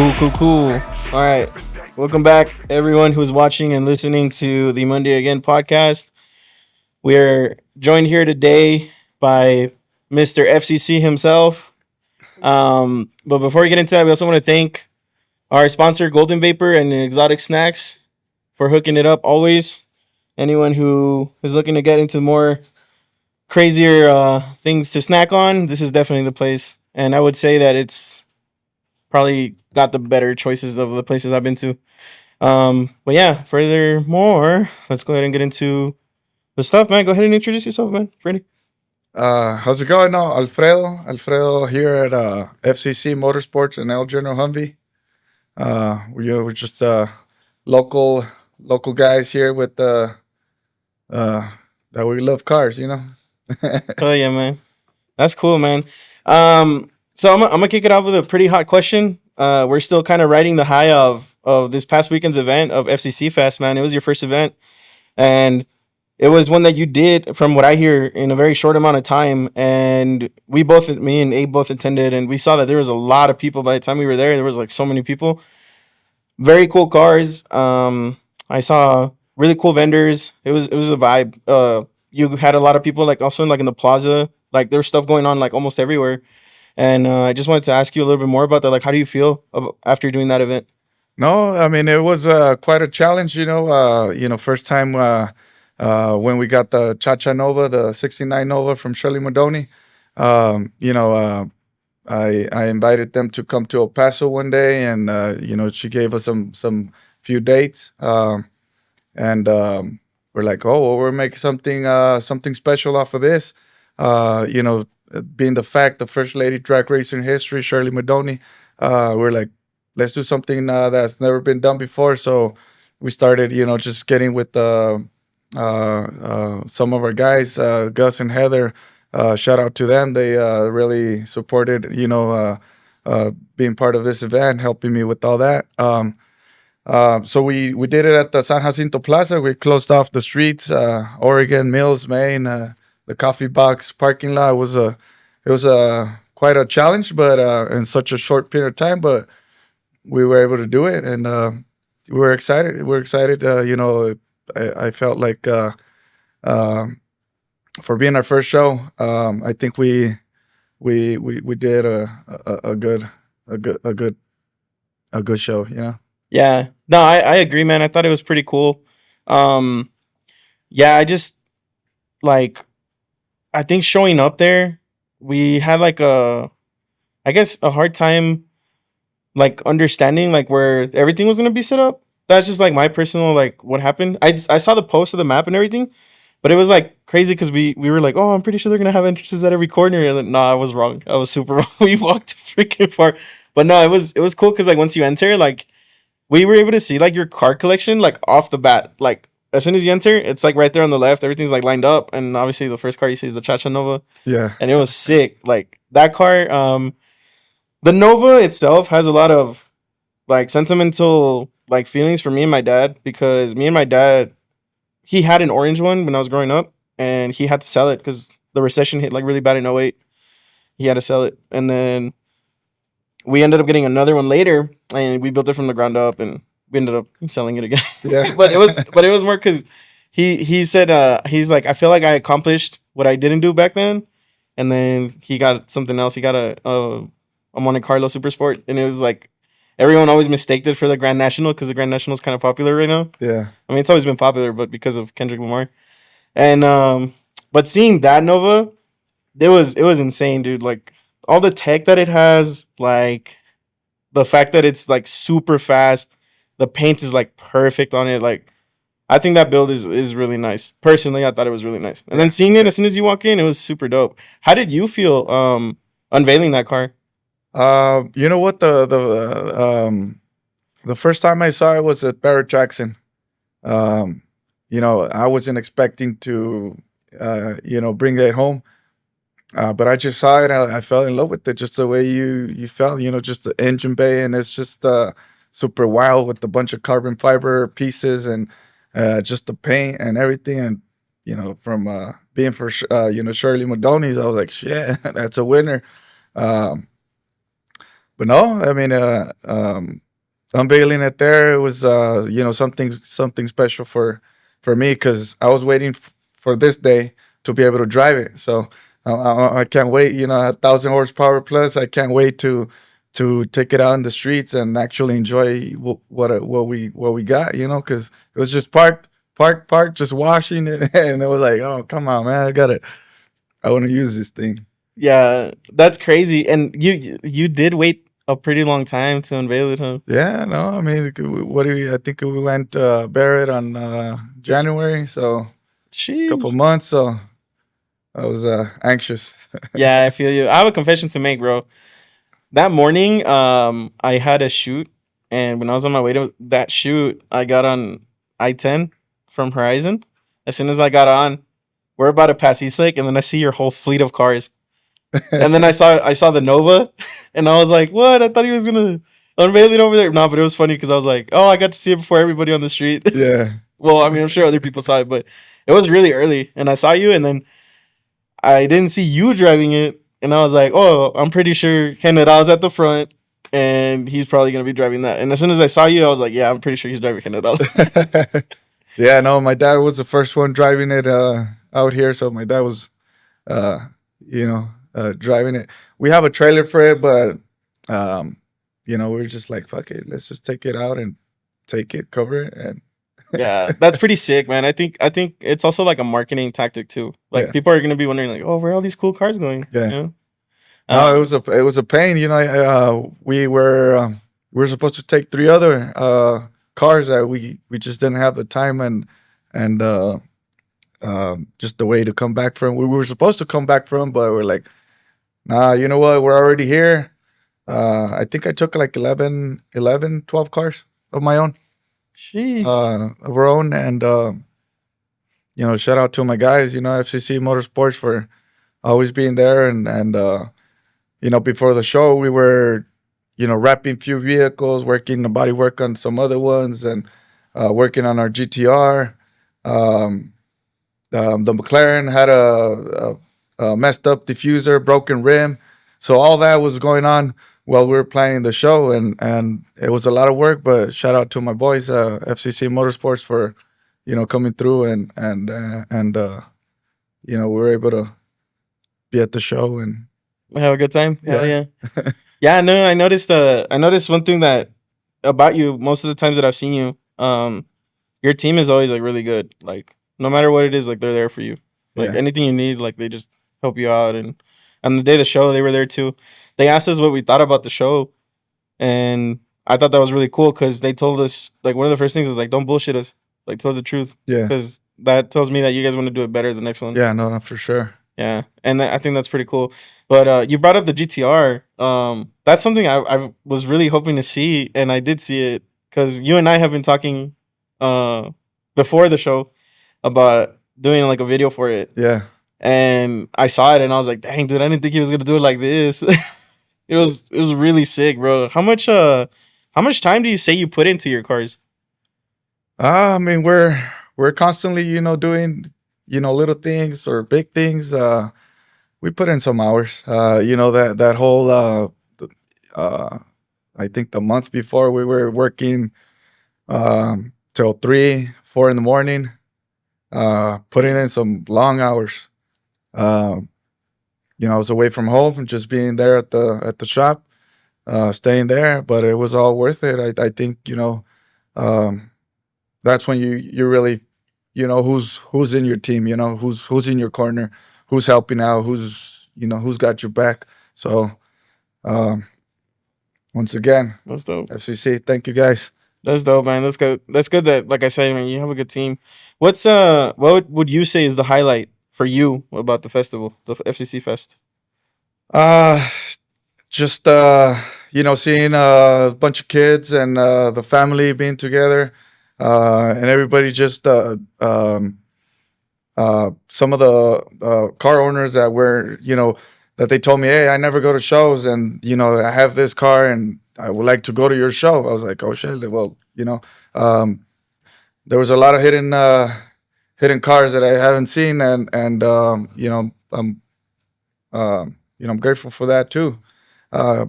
Cool. All right. Welcome back, everyone who's watching and listening to the Monday Again podcast. We're joined here today by Mr. FCC himself. But before we get into that, we also want to thank our sponsor, Golden Vapor and Exotic Snacks, for hooking it up always. Anyone who is looking to get into more crazier things to snack on, this is definitely the place. And I would say that it's probably got the better choices of the places I've been to. But yeah, furthermore, let's go ahead and get into the stuff, man. Go ahead and introduce yourself, man. Freddie. How's it going now? Alfredo here at FCC Motorsports and General Humvee. We're just local guys here with that we love cars, Oh yeah, man. That's cool, man. So I'm gonna kick it off with a pretty hot question. We're still kind of riding the high of this past weekend's event of FCC Fest, man. It was your first event, and it was one that you did, from what I hear, in a very short amount of time. And me and Abe both attended, and we saw that there was a lot of people by the time we were there. There was like so many people. Very cool cars. I saw really cool vendors. It was a vibe. You had a lot of people like also like in the plaza. Like there was stuff going on like almost everywhere. And I just wanted to ask you a little bit more about that. Like, how do you feel after doing that event? No, I mean it was quite a challenge, first time when we got the Cha-Cha Nova, the 69 Nova from Shirley Madoni. I invited them to come to El Paso one day, and she gave us some few dates, and we're like, oh, well, we're making something special off of this, being the first lady drag racer in history, Shirley Madoni. We're like, let's do something that's never been done before. So we started, just getting with some of our guys, Gus and Heather. Shout out to them. They really supported, being part of this event, helping me with all that. So we did it at the San Jacinto Plaza. We closed off the streets, Oregon, Mills, Maine, the coffee box parking lot. It was quite a challenge, but in such a short period of time. But we were able to do it, and we were excited. I felt like for being our first show, I think we did a good show. Yeah, no, I agree, man. I thought it was pretty cool. Yeah, I just like, I think showing up there, we had like a hard time like understanding like where everything was gonna be set up. That's just like my personal like what happened. I saw the post of the map and everything, but it was like crazy because we were like, oh, I'm pretty sure they're gonna have entrances at every corner. And then, no, I was wrong. I was super wrong. We walked freaking far, but no, it was cool because like once you enter, like we were able to see like your card collection like off the bat. Like as soon as you enter, it's like right there on the left. Everything's like lined up, and obviously the first car you see is the Cha-Cha Nova. Yeah, and it was sick. Like that car, the Nova itself has a lot of like sentimental like feelings for me and my dad, because me and my dad, he had an orange one when I was growing up, and he had to sell it because the recession hit like really bad in 08. He had to sell it, and then we ended up getting another one later, and we built it from the ground up, and we ended up selling it again. yeah. but it was more because he said he's like, I feel like I accomplished what I didn't do back then, and then he got something else. He got a Monte Carlo Super Sport, and it was like everyone always mistaked it for the Grand National because the Grand National is kind of popular right now. Yeah, I mean it's always been popular, but because of Kendrick Lamar, and but seeing that Nova, it was insane, dude. Like all the tech that it has, like the fact that it's like super fast, the paint is like perfect on it. Like I think that build is really nice. Personally, I thought it was really nice. And then seeing it as soon as you walk in, it was super dope. How did you feel unveiling that car? You know what, the first time I saw it was at Barrett Jackson. I wasn't expecting to bring it home, but I just saw it. I fell in love with it, just the way you felt. Just the engine bay, and it's just super wild with a bunch of carbon fiber pieces and just the paint and everything. And from being for Shirley Madoni's, I was like, shit, that's a winner. but no, I mean, unveiling it there, it was something special for me because I was waiting for this day to be able to drive it. So I can't wait. 1,000 horsepower plus. I can't wait to take it out in the streets and actually enjoy what we got. Because it was just parked, just washing it, and it was like, oh come on, man, I want to use this thing. Yeah, that's crazy. And you did wait a pretty long time to unveil it, huh? Yeah, no, I mean, what do we? I think we went Barrett on January, so a couple Sheesh. months. So I was anxious. Yeah, I feel you. I have a confession to make, bro. That morning, I had a shoot, and when I was on my way to that shoot, I got on I-10 from Horizon. As soon as I got on, we're about to pass East Lake, and then I see your whole fleet of cars. And then I saw the Nova, and I was like, "What? I thought he was gonna unveil it over there." No, but it was funny because I was like, "Oh, I got to see it before everybody on the street." Yeah, Well, I mean, I'm sure other people saw it, but it was really early, and I saw you, and then I didn't see you driving it, and I was like, "Oh, I'm pretty sure General's at the front, and he's probably gonna be driving that." And as soon as I saw you, I was like, "Yeah, I'm pretty sure he's driving General." yeah. No, my dad was the first one driving it out here, so my dad was, uh, driving it. We have a trailer for it, but we're just like, fuck it, let's just take it out and take it, cover it, and Yeah, that's pretty sick, man. I think it's also like a marketing tactic too. Like yeah, people are gonna be wondering, like, "Oh, where are all these cool cars going?" You yeah. know? No, Um, it was a pain. We were supposed to take three other cars that we just didn't have the time and just the way to come back from. We were supposed to come back from, but we're like, nah. You know what? We're already here. I think I took like 12 cars of my own, sheesh. of our own, and shout out to my guys. FCC Motorsports for always being there and before the show, we were, wrapping few vehicles, working the body work on some other ones, and working on our GTR. Um, the McLaren had a messed up diffuser, broken rim, so all that was going on while we were planning the show, and it was a lot of work. But shout out to my boys, FCC Motorsports, for coming through and we were able to be at the show and Have a good time. Hell yeah. yeah. Yeah, no, I noticed one thing that about you most of the times that I've seen you. Your team is always like really good. Like no matter what it is, like they're there for you. Like Yeah. anything you need, like they just help you out. And on the day of the show, they were there too. They asked us what we thought about the show, and I thought that was really cool because they told us like one of the first things was like, "Don't bullshit us. Like tell us the truth," Yeah. because that tells me that you guys want to do it better the next one. Yeah, no, for sure. Yeah, and I think that's pretty cool. But you brought up the GTR. That's something I was really hoping to see, and I did see it because you and I have been talking uh, before the show about doing like a video for it, Yeah. and I saw it, and I was like, "Dang, dude, I didn't think he was gonna do it like this." It was really sick, bro. How much time do you say you put into your cars? I mean, we're constantly, doing, little things or big things. We put in some hours. That whole uh I think the month before we were working till 3, 4 in the morning, putting in some long hours. Um, I was away from home and just being there at the shop, staying there, but it was all worth it. I think, um, that's when you really who's in your team, who's in your corner, who's helping out, who's got your back. So um, once again, That's dope. FCC, thank you guys. That's dope, man. That's good. That's good that, like I say, man, you have a good team. What would you say is the highlight for you about the festival, the FCC Fest? Uh, just seeing a bunch of kids and the family being together, and everybody just some of the car owners that were, that they told me, hey, I never go to shows, and I have this car, and I would like to go to your show. I was like, oh shit, well, there was a lot of hidden cars that I haven't seen, and I'm grateful for that too. Uh,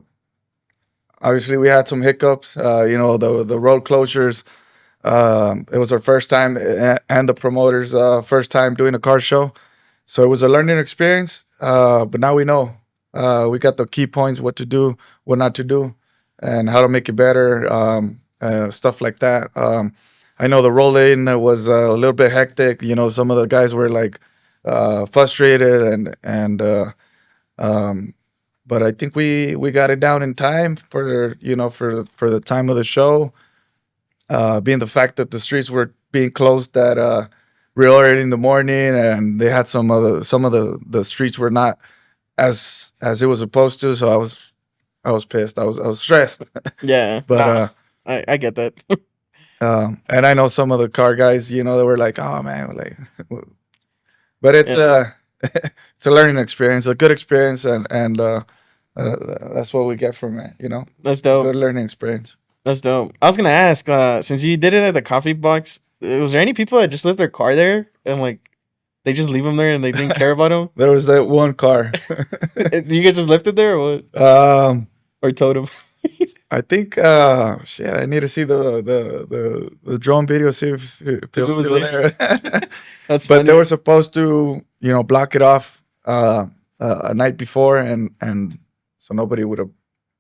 Obviously, we had some hiccups. The road closures. It was our first time and the promoters' first time doing a car show, so it was a learning experience. But now we know. We got the key points: what to do, what not to do, and how to make it better. Stuff like that. I know the roll-in was a little bit hectic. Some of the guys were like frustrated and but I think we got it down in time for for the time of the show. Being the fact that the streets were being closed at real early in the morning, and they had some of the streets were not as it was supposed to. So I was pissed. I was stressed. Yeah, But I get that. and I know some of the car guys, they were like, "Oh man," like, but it's Yeah. it's a learning experience, a good experience, and that's what we get from it. That's A dope. good learning experience. That's dope. I was gonna ask, since you did it at the coffee box, was there any people that just left their car there and like they just leave them there and they didn't care about them? There was that one car. You guys just left it there or what? um, Or towed them? I think shit. I need to see the drone video, see if If it it was was still there. there. That's But funny. they were supposed to, block it off a night before, and so nobody would have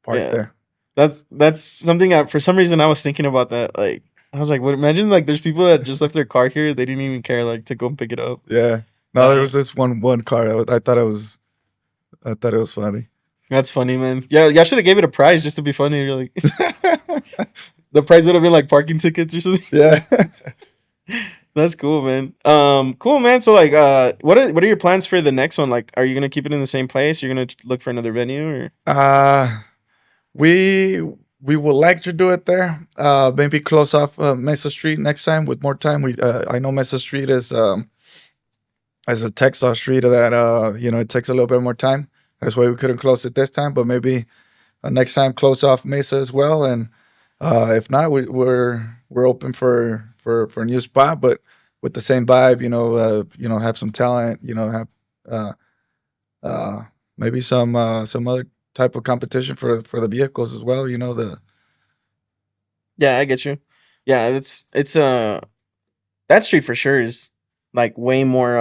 parked Yeah. there. That's something for some reason I was thinking about that. Like I was like, what? Imagine like there's people that just left their car here. They didn't even care like to go and pick it up. Yeah. No, there was this one car. I thought it was funny. That's funny, man. Yeah, y'all should have gave it a prize just to be funny. You're like, the prize would have been like parking tickets or something. Yeah. That's cool, man. Cool, man. So like, what are your plans for the next one? Like, are you gonna keep it in the same place? You're gonna look for another venue, or We would like to do it there. Maybe close off Mesa Street next time with more time. I know Mesa Street is as a textile street that it takes a little bit more time. That's why we couldn't close it this time. But maybe next time close off Mesa as well. And if not, we're open for a new spot, but with the same vibe. Have some talent. Have maybe some other type of competition for the vehicles as well. yeah, I get you. Yeah, it's that street for sure is like way more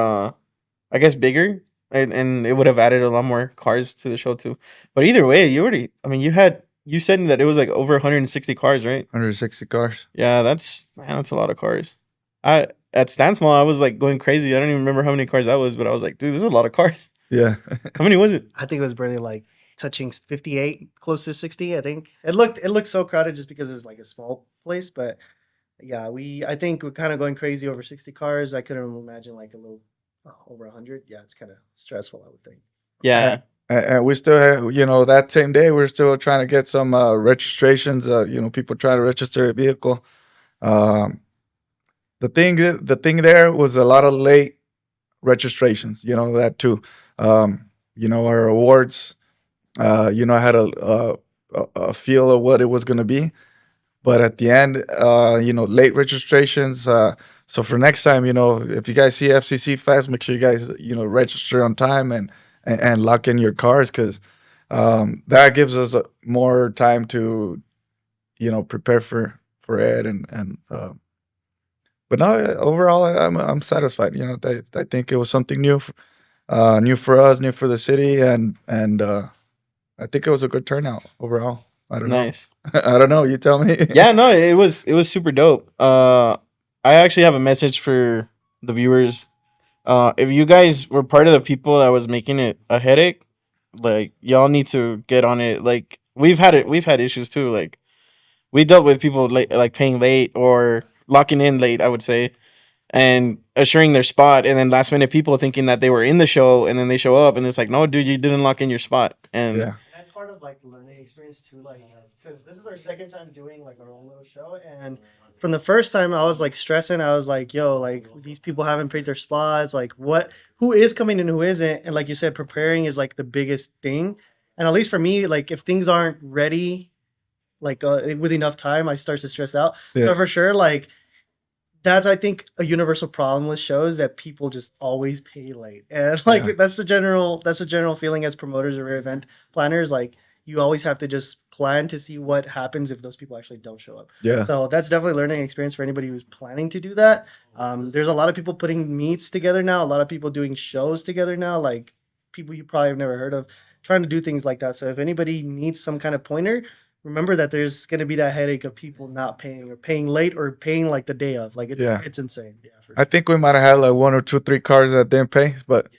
I guess bigger, and it would have added a lot more cars to the show too. But either way, I mean, you said that it was like over 160 cars, right? 160 cars. Yeah, that's a lot of cars. I At Stansmall, I was like going crazy. I don't even remember how many cars that was, but I was like, dude, this is a lot of cars. Yeah. How many was it? I think it was barely like touching 58, close to 60. I think it looked so crowded just because it's like a small place. But yeah, I think we're kind of going crazy over 60 cars. I couldn't imagine like a little over 100. Yeah, it's kind of stressful, I would think. Yeah, And we still have, that same day, we're still trying to get some registrations. People trying to register a vehicle. The thing there was a lot of late registrations. That too. Our awards. I had a feel of what it was going to be, but at the end, late registrations. So for next time, if you guys see FCC Fest, make sure you guys, register on time and lock in your cars, because that gives us more time to, prepare for it and. But no, overall, I'm satisfied. I think it was something new, new for us, new for the city, and I think it was a good turnout overall. I don't nice. know. I don't know. You tell me. Yeah, no, it was super dope. I actually have a message for the viewers. If you guys were part of the people that was making it a headache, like y'all need to get on it. Like we've had issues too. Like we dealt with people like paying late or locking in late, I would say, and assuring their spot, and then last minute people thinking that they were in the show, and then they show up and it's like, no, dude, you didn't lock in your spot. And Yeah. That's part of like the learning experience too, like because this is our second time doing like our own little show, and from the first time I was like stressing. I was like, yo, like these people haven't paid their spots. Like who is coming and who isn't, and like you said, preparing is like the biggest thing. And at least for me, like if things aren't ready, like with enough time, I start to stress out. Yeah. So for sure, like that's I think a universal problem with shows that people just always pay late, and like Yeah. that's the general feeling as promoters or event planners. Like you always have to just plan to see what happens if those people actually don't show up. Yeah. So that's definitely a learning experience for anybody who's planning to do that. There's a lot of people putting meets together now, a lot of people doing shows together now, like people you probably have never heard of, trying to do things like that. So if anybody needs some kind of pointer, remember that there's going to be that headache of people not paying or paying late or paying like the day of. Like it's insane. Yeah, for I think we might have had like 1 or 2, 3 cars that didn't pay, but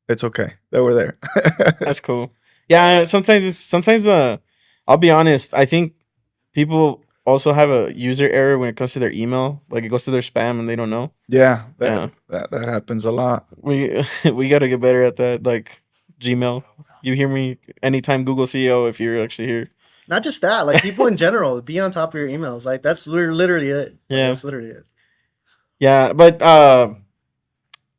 it's okay. They were there. That's cool. Yeah, sometimes I'll be honest, I think people also have a user error when it comes to their email. Like it goes to their spam and they don't know. Yeah, Yeah. that happens a lot. We got to get better at that. Like Gmail. You hear me? Anytime Google CEO if you're actually here. Not just that, like people in general, be on top of your emails. Like that's literally it. Like, Yeah. that's literally it. Yeah, but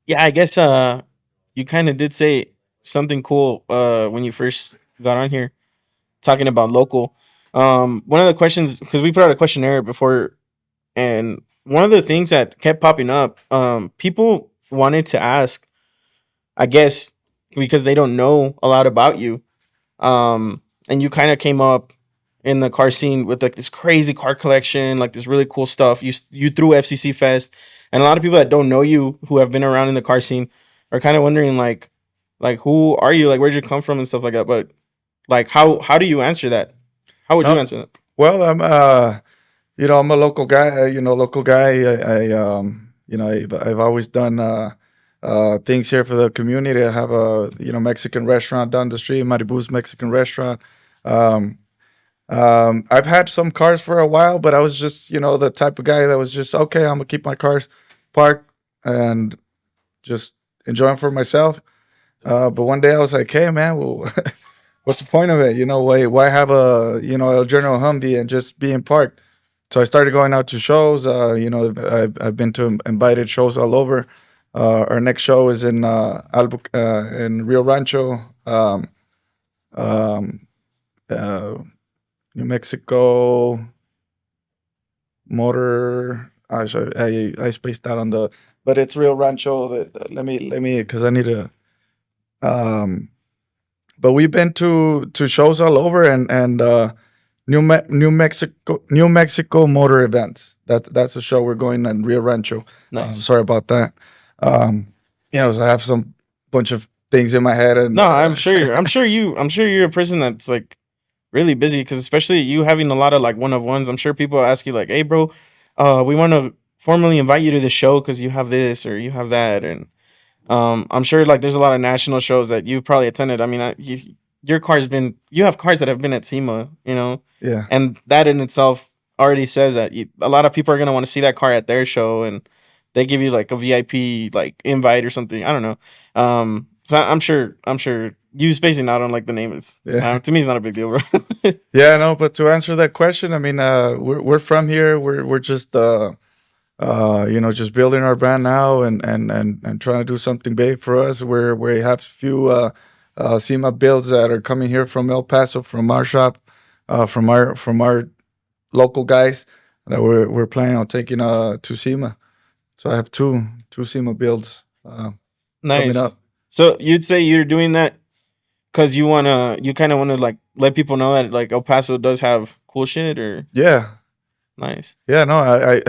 yeah, I guess you kind of did say something cool when you first got on here talking about local. One of the questions, because we put out a questionnaire before, and one of the things that kept popping up, people wanted to ask, I guess, because they don't know a lot about you. And you kind of came up in the car scene with like this crazy car collection, like this really cool stuff. You threw FCC Fest, and a lot of people that don't know you, who have been around in the car scene, are kind of wondering like who are you, like where'd you come from and stuff like that. But like how do you answer that? How would you answer that? Well, I'm I'm a local guy. Local guy. I've always done things here for the community. I have a Mexican restaurant down the street, Maribu's Mexican restaurant. I've had some cars for a while, but I was just the type of guy that was just okay. I'm gonna keep my cars parked and just enjoy them for myself. But one day I was like, hey man, well, what's the point of it? Why have a General Humvee and just being parked? So I started going out to shows. I've been to invited shows all over. Our next show is in in Rio Rancho, New Mexico Motor. I spaced out on but it's Rio Rancho. Let me because I need to. But we've been to shows all over and New Mexico Motor Events. That's a show we're going in Rio Rancho. Nice. Sorry about that. So I have some bunch of things in my head. And No, I'm sure you're a person that's like really busy, because especially you having a lot of like one-of-ones. I'm sure people ask you like, hey bro, we want to formally invite you to the show because you have this or you have that. And I'm sure like there's a lot of national shows that you've probably attended. I mean, you have cars that have been at SEMA, Yeah. and that in itself already says that a lot of people are going to want to see that car at their show, and they give you like a VIP like invite or something. I don't know. So I'm sure you spacing out on like the name is, to me it's not a big deal, bro. Yeah, no, but to answer that question, I mean, we're from here. We're just just building our brand now and trying to do something big for us. We have a few SEMA builds that are coming here from El Paso, from our shop, from our local guys that we're planning on taking to SEMA. So I have two SEMA builds Nice. coming up. So you'd say you're doing that because you kind of want to like let people know that like El Paso does have cool shit, or Yeah. nice. Yeah, no, I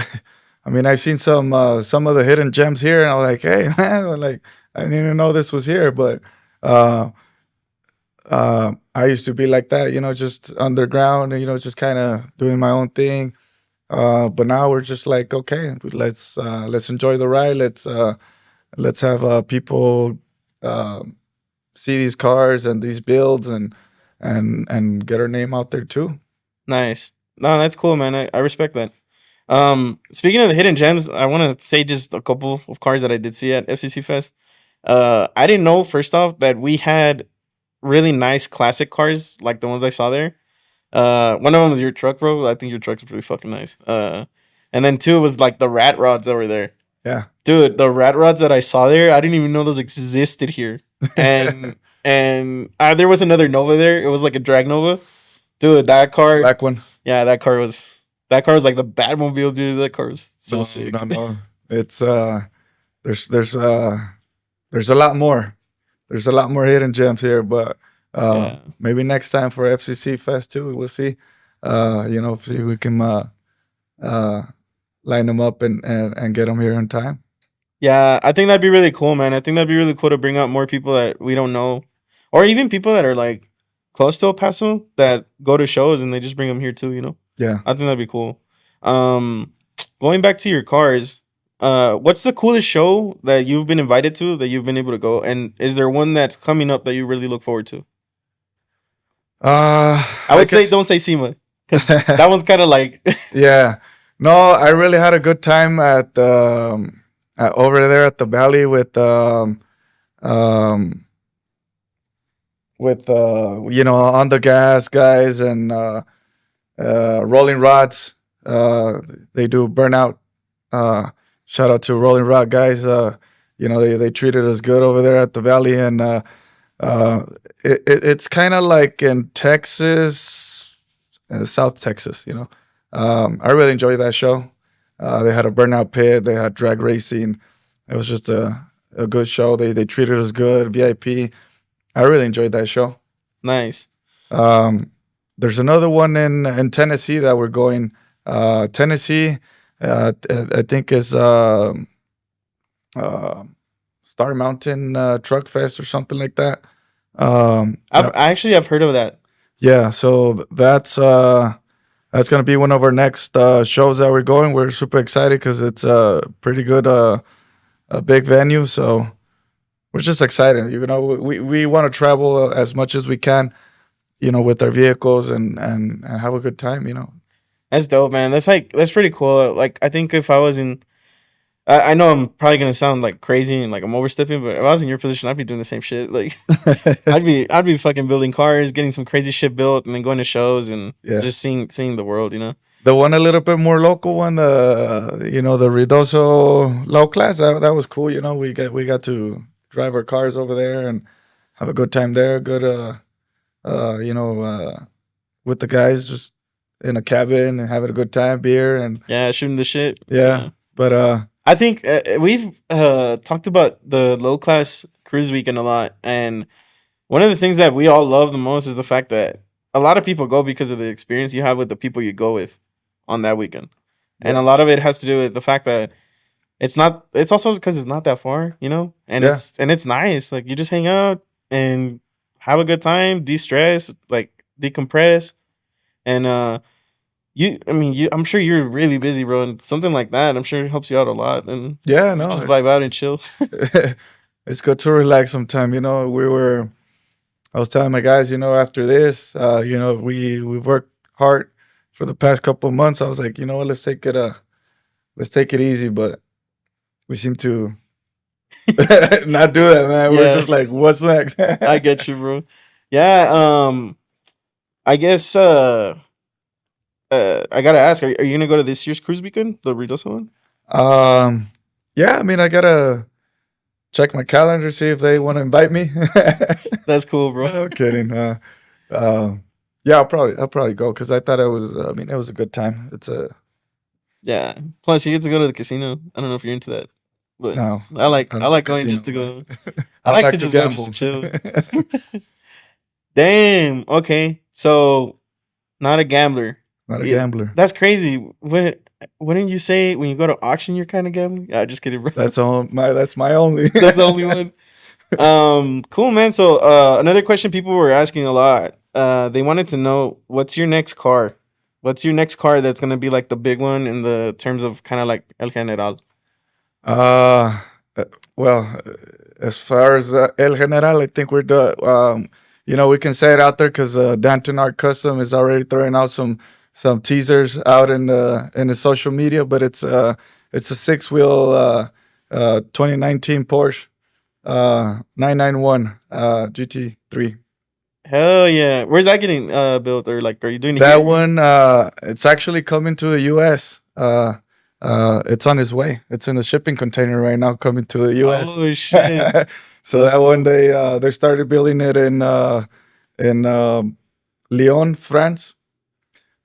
mean, I've seen some of the hidden gems here, and I'm like, hey, man, like I didn't even know this was here. But I used to be like that, just underground, and just kind of doing my own thing. But now we're just like, okay, let's enjoy the ride. Let's have people see these cars and these builds and get our name out there too. Nice. No, that's cool, man. I respect that. Speaking of the hidden gems, I want to say just a couple of cars that I did see at FCC Fest. I didn't know, first off, that we had really nice classic cars like the ones I saw there. One of them was your truck, bro. I think your truck's pretty fucking nice. And then two was like the rat rods that were there. Yeah. Dude, the rat rods that I saw there, I didn't even know those existed here. And there was another Nova there. It was like a drag Nova. Dude, that car. Black one. Yeah, that car was like the Batmobile, dude. That car was so sick. No. It's there's a lot more. There's a lot more hidden gems here, but Yeah. Maybe next time for FCC Fest too. We'll see. See if we can line them up and get them here in time. Yeah, I think that'd be really cool, man. I think that'd be really cool to bring out more people that we don't know, or even people that are like close to El Paso that go to shows and they just bring them here too. Yeah. I think that'd be cool. Um, Going back to your cars, what's the coolest show that you've been invited to that you've been able to go? And is there one that's coming up that you really look forward to? I would say don't say SEMA because that one's kind of like Yeah. No, I really had a good time at over there at the Valley with on the gas guys and Rolling Rods. They do Burnout. Shout out to Rolling Rod guys. They treated us good over there at the Valley, and it's kind of like in Texas, South Texas. I really enjoyed that show. They had a burnout pit. They had drag racing. It was just a good show. They treated us good. VIP. I really enjoyed that show. nice. There's another one in Tennessee that we're going. Tennessee, I think is Star Mountain Truck Fest or something like that. I've heard of that. Yeah, so that's gonna be one of our next shows that we're going. We're super excited because it's a pretty good a big venue. So we're just excited. We want to travel as much as we can, with our vehicles and have a good time. That's dope, man. That's pretty cool. Like I think if I was in, I know I'm probably gonna sound like crazy and like I'm overstepping, but if I was in your position, I'd be doing the same shit. Like I'd be fucking building cars, getting some crazy shit built, and then going to shows and Yeah. just seeing the world. The one a little bit more local one, the Ruidoso low class, that was cool. We got to drive our cars over there and have a good time there. Good, with the guys just in a cabin and having a good time, beer and Yeah, shooting the shit. yeah. But I think we've talked about the low class cruise weekend a lot, and one of the things that we all love the most is the fact that a lot of people go because of the experience you have with the people you go with on that weekend, and a lot of it has to do with the fact that it's not. It's also because it's not that far, and Yeah. it's nice. Like you just hang out and have a good time, de-stress, like decompress, and I'm sure you're really busy, bro, and something like that, I'm sure it helps you out a lot, and yeah, you no, just vibe out and chill. it's good to relax sometime. I was telling my guys, after this, we worked hard for the past couple of months. I was like, what, let's take it easy, but we seem to not do that, man. Yeah. We're just like, what's next? I get you, bro. Yeah, I guess I gotta ask, are you gonna go to this year's cruise weekend, the Ruidoso one? Yeah, I gotta check my calendar, see if they want to invite me. That's cool, bro. I'm kidding. Yeah, I'll probably go because I thought it was. It was a good time. Yeah. Plus, you get to go to the casino. I don't know if you're into that, but No, I like I don't like going casino, just to go. I like like to to just go gamble. just to chill. Damn. Okay. So, not a gambler. Not a Yeah. gambler. That's crazy. Wouldn't you say when you go to auction you're kind of gambling? Just kidding, bro. That's my only. That's the only one. Cool, man. So, another question people were asking a lot. They wanted to know what's your next car? What's your next car that's gonna be like the big one in the terms of kind of like El General? Well, as far as El General, I think we're done. We can say it out there because Danton Art Custom is already throwing out some teasers out in the social media. But it's a 6-wheel 2019 Porsche 991 GT3. Hell yeah! Where's that getting built, or like, are you doing it That here? one, it's actually coming to the U.S. It's on its way. It's in a shipping container right now, coming to the U.S. Oh shit! So That's that one they started building it in Lyon, France.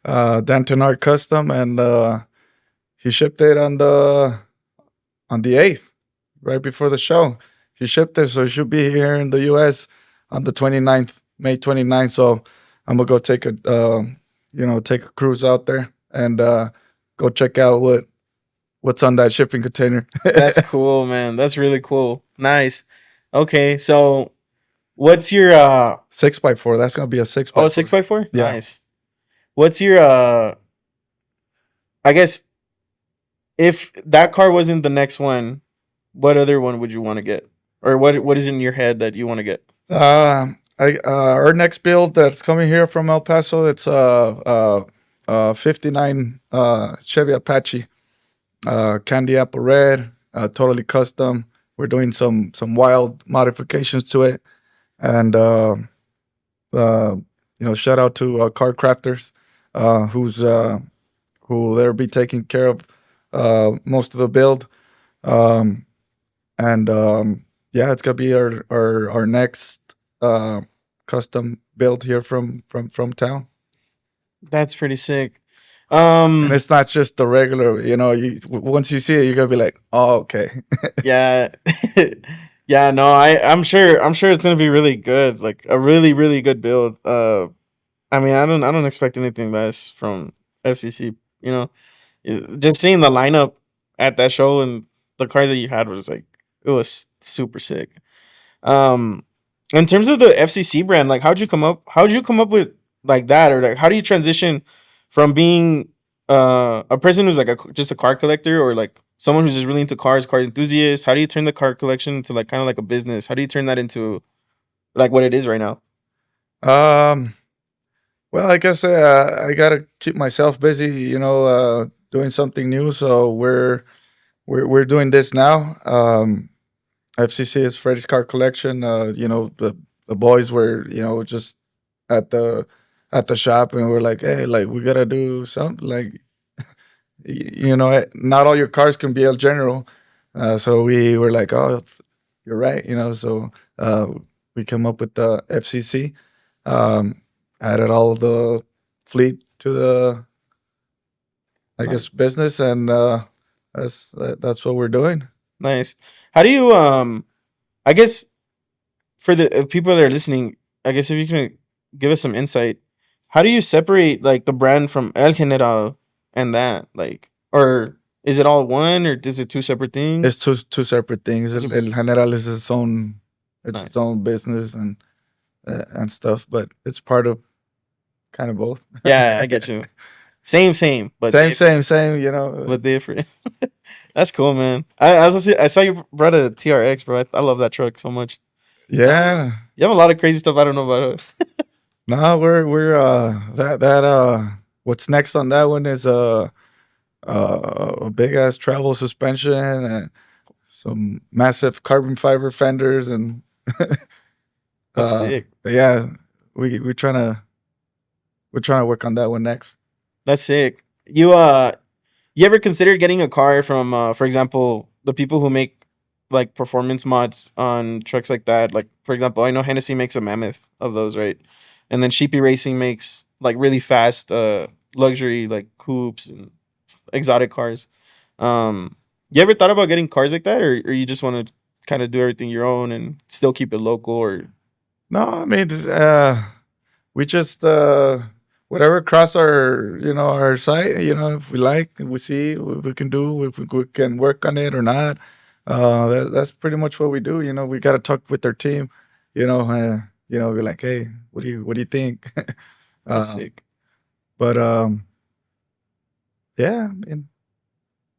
Danton Art Custom, and he shipped it on the 8th, right before the show. He shipped it, so it should be here in the U.S. on the 29th. May 29th. So I'm gonna go take a take a cruise out there and go check out what's on that shipping container. That's cool, man. That's really cool. Nice. Okay, so what's your 6x4. That's gonna be a 6x4. oh, 6x4? Yeah. Nice. What's your I guess if that car wasn't the next one, what other one would you want to get? Or what is in your head that you want to get? Our next build that's coming here from El Paso. It's 59 Chevy Apache, candy apple red, totally custom. We're doing some wild modifications to it, and shout out to Car Crafters, who they'll be taking care of most of the build, um, and yeah, it's gonna be our next custom build here from town. That's pretty sick. And it's not just the regular, once you see it, you're gonna be like, oh, okay. Yeah. Yeah, no, I'm sure it's gonna be really good. Like a really, really good build. I mean, I don't expect anything less from FCC, you know. Just seeing the lineup at that show and the cars that you had was like it was super sick. Um, in terms of the FCC brand, like how'd you come up with like that, or like how do you transition from being a person who's like just a car collector, or like someone who's just really into cars, car enthusiast? How do you turn the car collection into like kind of like a business? How do you turn that into like what it is right now? Um, well, I guess I gotta keep myself busy, doing something new. So we're doing this now. FCC is Freddy's Car Collection. The boys were just at the shop, and we're like, hey, like we gotta do something. Like not all your cars can be El General. So we were like, oh, you're right. So we come up with the FCC, um, added all the fleet to the, I Nice. guess, business, and that's what we're doing. Nice. How do you I guess for the people that are listening, I guess if you can give us some insight, how do you separate like the brand from El General and that like, or is it all one, or is it two separate It's things? two separate things. El General is its Nice. own business and stuff, but it's part of kind of both. Yeah, I get you. Same, but Same, different. same. But different. That's cool, man. I saw you brought a TRX, bro. I love that truck so much. Yeah. You have a lot of crazy stuff I don't know about it. No, we're that what's next on that one is a big ass travel suspension and some massive carbon fiber fenders and That's sick. yeah, we're trying to work on that one next. That's sick. You ever considered getting a car from for example, the people who make like performance mods on trucks like that? Like for example, I know Hennessy makes a mammoth of those, right? And then Sheepy Racing makes like really fast luxury like coupes and exotic cars. You ever thought about getting cars like that, or you just want to kind of do everything your own and still keep it local? Or No, I mean, we just whatever cross our site, if we like, we see what we can do, if we can work on it or not. That's pretty much what we do. We got to talk with our team. We're like, hey, what do you think? that's uh, sick. but yeah, I mean,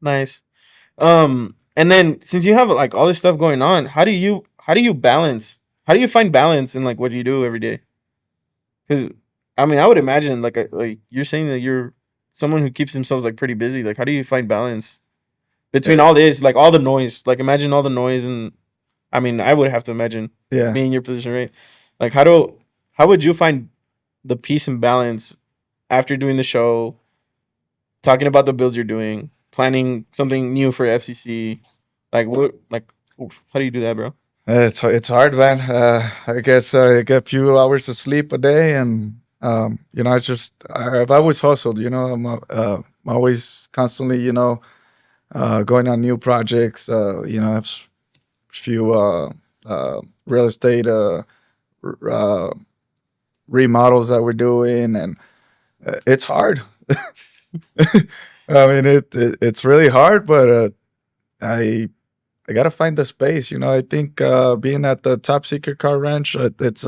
Nice. And then since you have like all this stuff going on, how do you balance? How do you find balance in like what you do every day? Because I mean, I would imagine like you're saying that you're someone who keeps themselves like pretty busy. Like, how do you find balance between eh, all this, like all the noise? Like, imagine all the noise, and I mean, I would have to imagine yeah. being in your position, right? Like, how would you find the peace and balance after doing the show, talking about the builds you're doing, planning something new for FCC? Like, what? Like, oof, how do you do that, bro? It's hard, man. I guess I get a few hours of sleep a day, and I've always hustled. I'm always constantly, going on new projects. I have few real estate remodels that we're doing, and it's hard. I mean, it's really hard, but I gotta find the space. I think being at the Top Secret Car Ranch, it's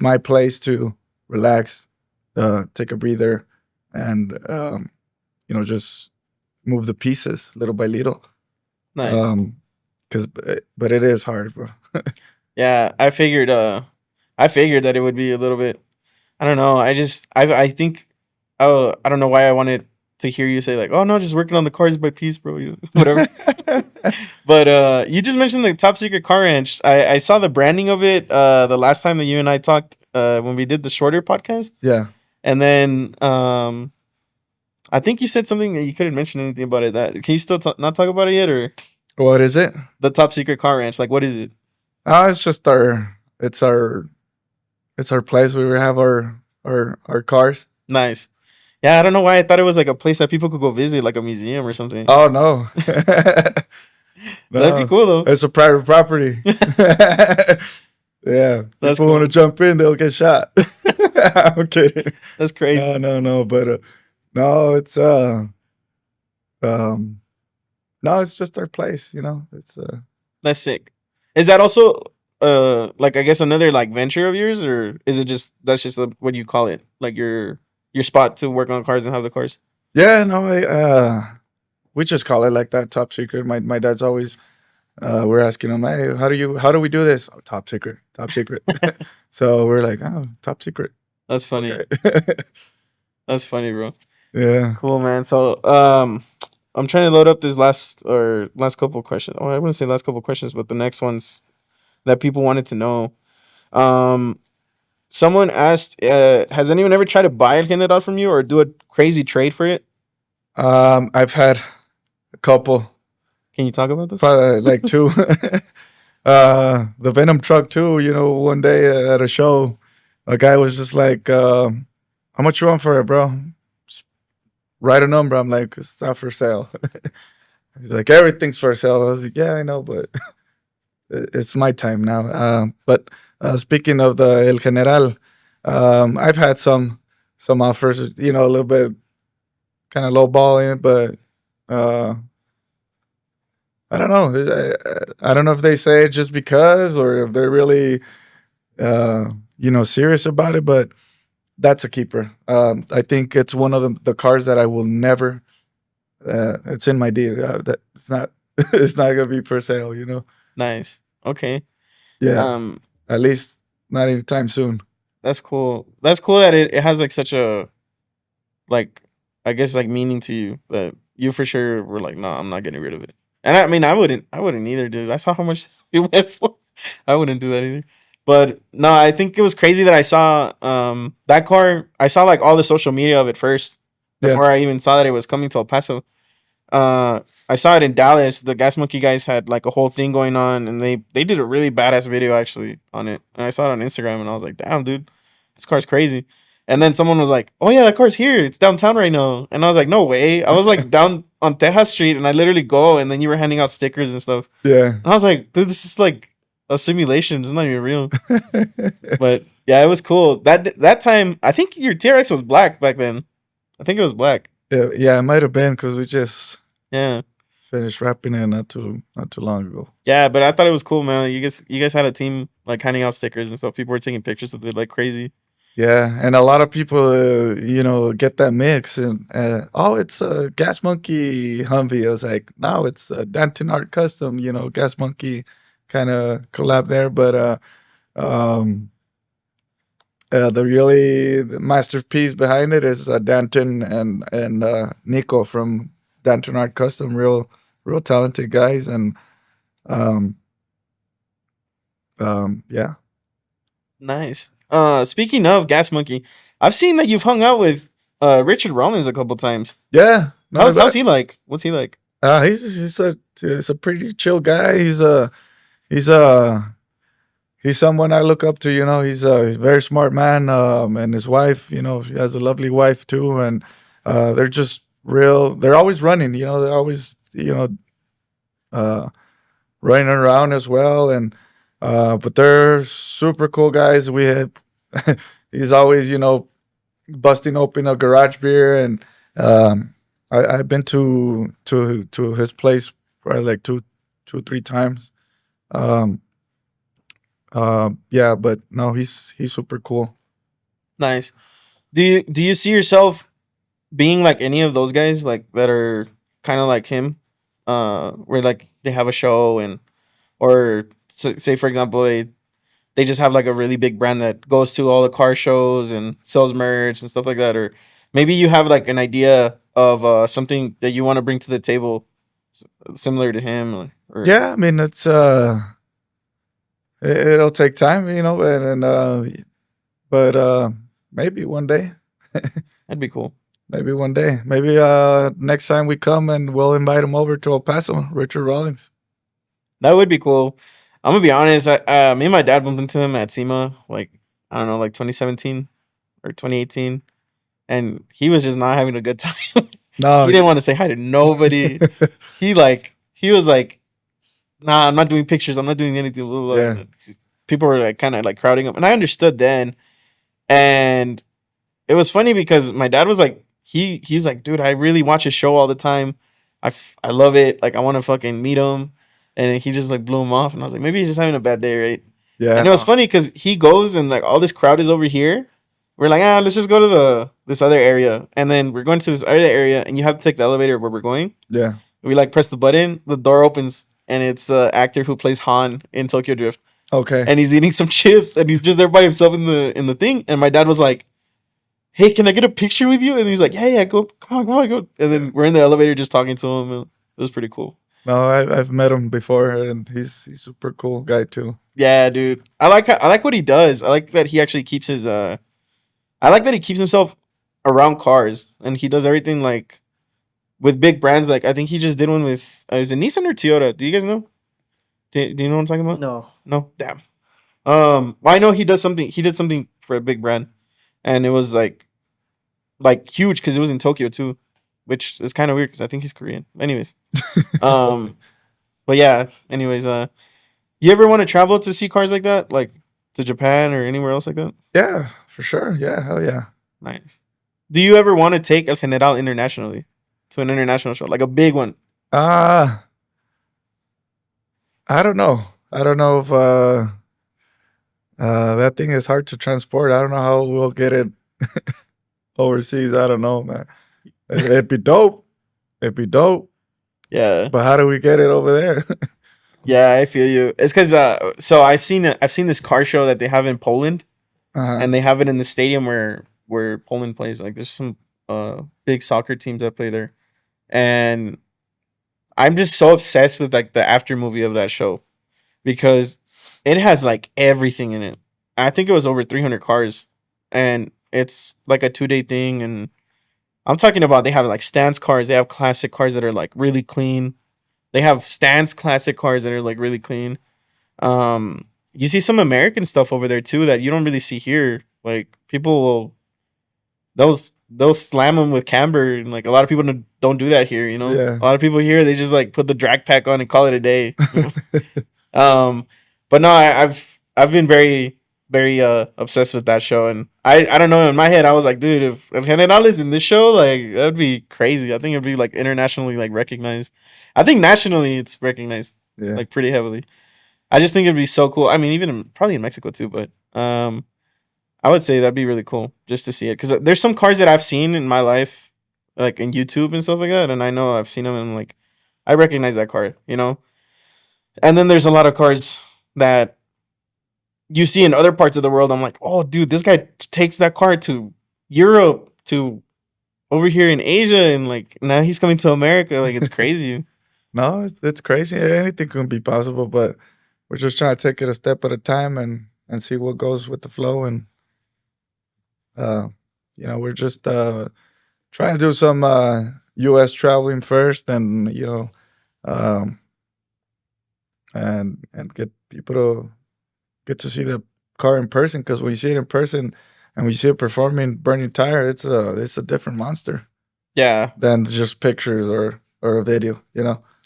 my place to relax, take a breather, and just move the pieces little by little. Nice. But it is hard, bro. Yeah, I figured that it would be a little bit. I don't know. I think. Oh, I don't know why I wanted to hear you say like, "Oh no, just working on the cars by piece, bro." Whatever. But you just mentioned the Top Secret Car Ranch. I saw the branding of it the last time that you and I talked when we did the shorter podcast. Yeah. And then I think you said something that you couldn't mention anything about it. That can you still not talk about it yet, or What is it? the Top Secret Car Ranch? Like, what is it? It's just it's our place where we have our cars. Nice. Yeah, I don't know why I thought it was like a place that people could go visit, like a museum or something. Oh no. That'd be cool though. It's a private property. Yeah. That's People cool. want to jump in, they'll get shot. I'm kidding. That's crazy. No. But no, it's no, it's just our place. It's That's sick. Is that also like I guess another like venture of yours, or is it just that's just what do you call it? Like your spot to work on cars and have the cars? Yeah, no, we just call it like that, Top Secret. My dad's always we're asking him, hey, how do we do this? Oh, top secret. So we're like, oh, Top Secret. That's funny. Okay. That's funny, bro. Yeah. Cool, man. So I'm trying to load up this last couple of questions. Oh, I wouldn't say last couple of questions, but the next ones that people wanted to know. Someone asked, has anyone ever tried to buy a General from you or do a crazy trade for it? I've had a couple, Can you talk about this? probably like two. The Venom truck too. One day at a show, a guy was just like, "How much you want for it, bro?" Just write a number. I'm like, "It's not for sale." He's like, "Everything's for sale." I was like, "Yeah, I know, but it's my time now." But speaking of the El General, I've had some offers, a little bit kind of low balling it, but I don't know. I don't know if they say it just because or if they're really, serious about it, but that's a keeper. I think it's one of the cars that I will never, it's in my deed. That it's not, it's not going to be for sale, Nice. Okay. Yeah. At least not anytime soon. That's cool. That's cool that it has like such a like I guess like meaning to you, but you for sure were like, no, I'm not getting rid of it. And I mean I wouldn't either, dude. I saw how much it went for. I wouldn't do that either. But no, I think it was crazy that I saw that car. I saw like all the social media of it first before I even saw that it was coming to El Paso. I saw it in Dallas. The Gas Monkey guys had like a whole thing going on, and they did a really badass video actually on it. And I saw it on Instagram, and I was like, damn, dude, this car's crazy. And then someone was like, oh yeah, that car's here. It's downtown right now. And I was like, no way. I was like down on Tejas Street, and I literally go, and then you were handing out stickers and stuff. Yeah. And I was like, dude, this is like a simulation. It's not even real. But yeah, it was cool. That time, I think your TRX was black back then. I think it was black. Yeah, it might have been because we just Yeah. finished wrapping it not too long ago. Yeah, but I thought it was cool, man. You guys had a team like handing out stickers and stuff. People were taking pictures with it like crazy. Yeah, and a lot of people, get that mix and it's a Gas Monkey Humvee. I was like, no, it's a Danton Art Custom. Gas Monkey kind of collab there, but the masterpiece behind it is Danton and Nico from Danton Art Custom. Real talented guys, and yeah. Nice. Speaking of Gas Monkey, I've seen that you've hung out with Richard Rollins a couple times. Yeah. No, How's he like? What's he like? He's a pretty chill guy. He's someone I look up to. He's a very smart man. And his wife, he has a lovely wife too. And they're just real. They're always running. They're always running around as well. And but they're super cool guys. We had He's always, busting open a garage beer, and I've been to his place probably like two, 3 times. Um, yeah, but no, he's super cool. Nice. Do you see yourself being like any of those guys like that are kind of like him, where like they have a show and or say for example they just have like a really big brand that goes to all the car shows and sells merch and stuff like that, or maybe you have like an idea of something that you want to bring to the table similar to him, or Yeah, I mean it'll take time, but maybe one day. that'd be cool. Maybe one day. Maybe next time we come and we'll invite him over to El Paso, Richard Rawlings. That would be cool. I'm gonna be honest. Me and my dad bumped into him at SEMA, like I don't know, like 2017 or 2018, and he was just not having a good time. No, He didn't want to say hi to nobody. He was like, "Nah, I'm not doing pictures. I'm not doing anything." Blah, blah, blah. Yeah. People were like kind of like crowding him, and I understood then. And it was funny because my dad was like, he's like, dude, I really watch his show all the time. I love it. Like I want to fucking meet him, and he just like blew him off, and I was like, maybe he's just having a bad day, right? yeah. And it was funny because he goes and like all this crowd is over here. We're like, let's just go to this other area, and then we're going to this other area, and you have to take the elevator where we're going. Yeah. We like press the button, the door opens, and it's the actor who plays Han in Tokyo Drift, Okay. and he's eating some chips, and he's just there by himself in the thing. And my dad was like, "Hey, can I get a picture with you?" And he's like, "Yeah, go, come on, go." And then we're in the elevator just talking to him. It was pretty cool. No, I've met him before, and he's super cool guy too. Yeah, dude. I like what he does. I like that he actually keeps his I like that he keeps himself around cars, and he does everything like with big brands. Like I think he just did one with is it Nissan or Toyota? Do you guys know? Do you know what I'm talking about? No. No, damn. Well, I know he does something. He did something for a big brand, and it was like huge because it was in Tokyo too, which is kind of weird because I think he's Korean. Anyways, but yeah. Anyways, you ever want to travel to see cars like that, like to Japan or anywhere else like that? Yeah, for sure. Yeah, hell yeah. Nice. Do you ever want to take El General internationally to an international show, like a big one? I don't know. I don't know if that thing is hard to transport. I don't know how we'll get it overseas. I don't know, man. It'd be dope. It'd be dope. Yeah. But how do we get it over there? Yeah, I feel you. It's because so I've seen this car show that they have in Poland, Uh-huh. and they have it in the stadium where Poland plays. Like there's some big soccer teams that play there, and I'm just so obsessed with like the after movie of that show because it has like everything in it. I think it was over 300 cars, and it's like a 2-day thing. And I'm talking about they have like stance cars, they have classic cars that are like really clean. They have stance classic cars that are like really clean. You see some American stuff over there too that you don't really see here. Like people will they'll slam them with camber, and like a lot of people don't do that here. Yeah. A lot of people here they just like put the drag pack on and call it a day. But no, I've been very very obsessed with that show, and I don't know, in my head I was like, dude, if General is in this show, like that'd be crazy. I think it'd be like internationally like recognized. I think nationally it's recognized Yeah. like pretty heavily. I just think it'd be so cool. I mean, even probably in Mexico too, but I would say that'd be really cool just to see it, because there's some cars that I've seen in my life, like in YouTube and stuff like that, and I know I've seen them and like I recognize that car. And then there's a lot of cars that you see in other parts of the world. I'm like, oh, dude, this guy takes that car to Europe, to over here in Asia, and like now he's coming to America. Like it's crazy. No, it's crazy. Anything can be possible, but we're just trying to take it a step at a time and see what goes with the flow. And we're just trying to do some U.S. traveling first, and and get people to get to see the car in person. Because when you see it in person and when you see it performing Burning Tire, it's a different monster Yeah. than just pictures or a video.